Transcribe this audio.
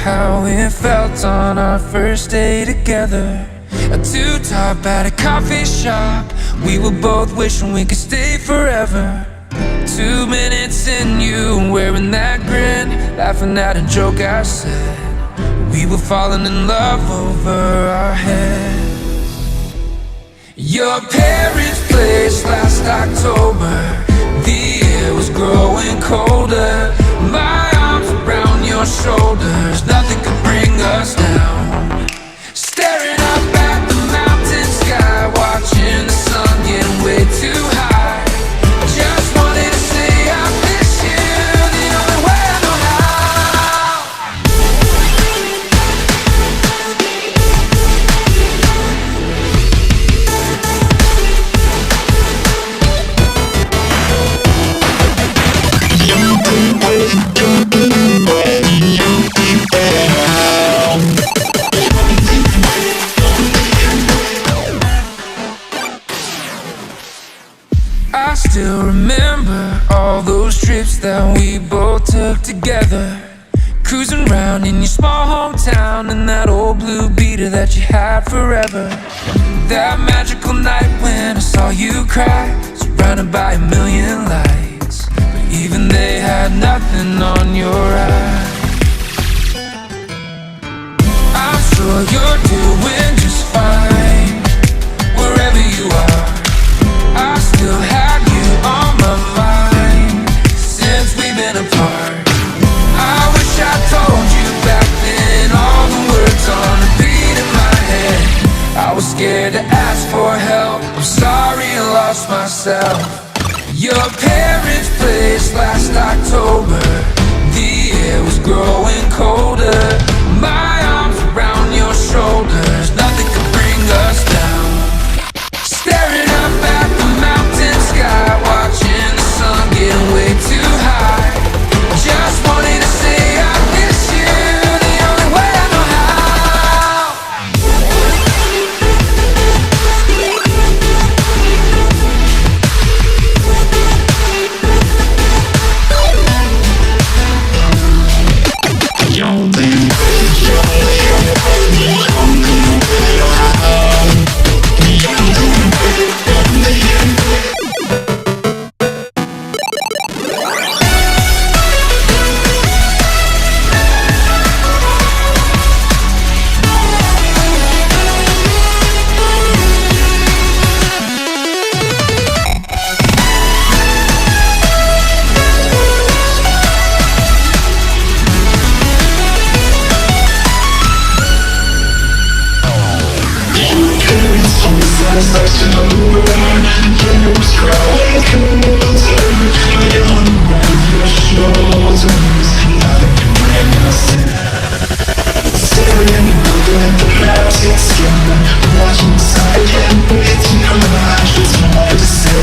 how it felt on our first day together. A two-top at a coffee shop, we were both wishing we could stay forever. 2 minutes in, you wearing that grin, laughing at a joke I said. We were falling in love over our heads. Your parents' place last October, the air was growing colder. My arms around your shoulders, nothing could bring us down. Staring up at the mountain sky, watching the sun get way too high. Just wanted to say I miss you, the only way I know how. I still remember all those trips that we both took together, cruising around in your small hometown in that old blue beater that you had forever. That magical night when I saw you cry, surrounded by a million lights, but even they had nothing on your eyes. I'm sure you're doing just fine wherever you are. I still have you on my mind since we've been apart. I wish I told you back then all the words on a beat in my head. I was scared to ask for help, I'm sorry I lost myself. Your parents' place last October, the air was growing colder. My arms around your shoulders, nothing could bring us down. Staring up at the mountain sky, watching the sun get way too high. Just wanted to say I miss you, the only way I know how. Watching the side and waiting on my eyes, just wanted to say